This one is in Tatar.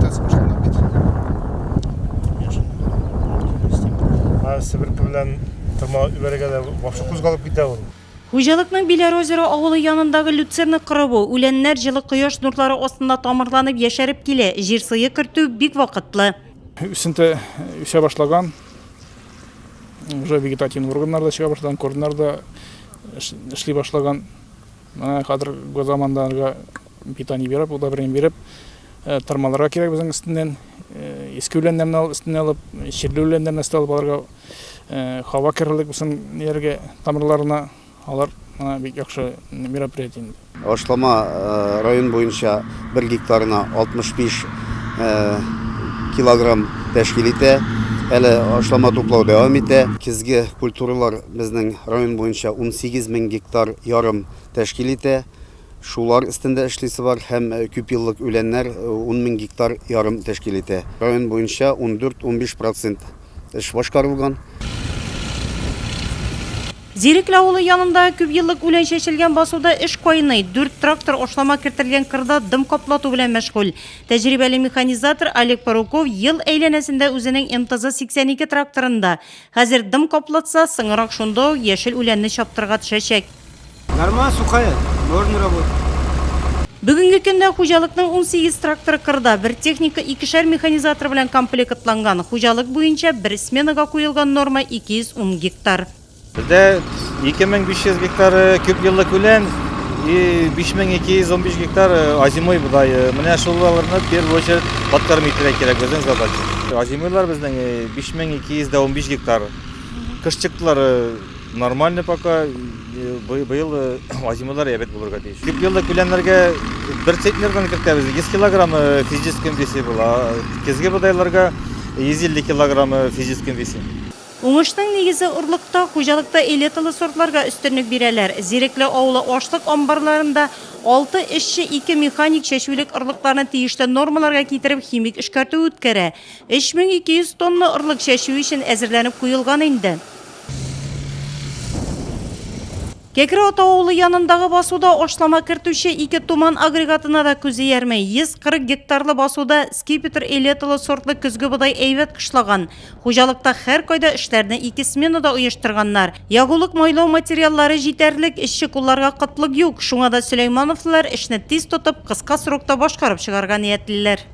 вегетация башланган бит. Сібіркі білән тұрма үбәрегәдә вообще кузгалып китә ул. Хуҗалыкның Биләр озеро авылы янындагы люцерна кырыбы үләннәр җылы кояш нурлары астында тамырланып яшәреп килә. Җир сые кертү бик вакытлы. Үсенте үсә башлаган. Уже вегетативный органнар да чыга башлаган, корннар да эшли башлаган. Менә хәзерге замандарга питание биреп, удобрение биреп, тормаларга кирәк безнең өстеннән. Иске үләннәрне өстенә алып, чирле үләннәрне өстенә алып аларга һава кирлек үсен ярга тамырларына алар бик яхшы мероприятие. Ашлама район буенча 1 гектарына 65 килограмм тәшкил итә. Әле ашлама туплау дәвам итә. Кизге культуралар безнең район буенча 18 000 гектар ярым тәшкил итә. Шулар өстендә эшлисе бар һәм күп еллык үләннәр 10 000 гектар ярым тәшкил итә. Район буенча 14-15% эш башкарылган. Зирекле авылы янында күп еллык үлән чәчелгән басуда эш кайный. 4 трактор ашлама кертелгән кырда дым каплату белән мәшгуль. Тәҗрибәле механизатор Олег Паруков ел әйләнәсендә үзенең МТЗ-82 тракторында. Хәзер дым каплатса, сыңрак шунда яшел үләнне чаптырга төшәчәк. Нормально, сухая, можно работать. Бүгенге көндә хуҗалыкның 18 тракторы кырда, бер техника 2 механизатор белән комплектланган. Хуҗалык буенча бер сменага куелган норма 210 гектар. Bizde 2500 гектар күп еллык үлән и 5215 гектар азимой будай. Менә шуларны в первую очередь подкормить кирәк безнең задача. Азимойлар безнең 5215 гектар. Кышчыктылар нормально пока. Быел азимойлар ябет булырга тиеш. Күп еллык үләннәргә бер центнердан кертәбез. 100 килограмм физическим весе була. Кезге будайларга 150 килограмм физическим весе. Уңышның нигезе урлыкта, хуҗалыкта элиталы сортларга өстенлек бирәләр. Зирекле авылы ашлык амбарларында 6 эшче 2 механик чәчүлек орлыкларны тиешле нормаларга китереп химик эшкәртү үткәрә. 3200 тонна орлык чәчү өчен әзерләнеп куелган инде. Кекре Ата авылы янындагы басуда ашлама кертүче 2 туман агрегатына да күзе ярмый. 140 гектарлы басуда скипетр элиталы сортлы көзге будай әйбәт кышлаган. Хуҗалыкта һәр кайда эшләрне 2 сменада оештырганнар. Ягулык майлау материаллары җитәрлек, эшче кулларга кытлык юк. Шуңа да Сөләймановлар эшне тиз тотып, кыска срокта башкарып чыгарга ниятлеләр.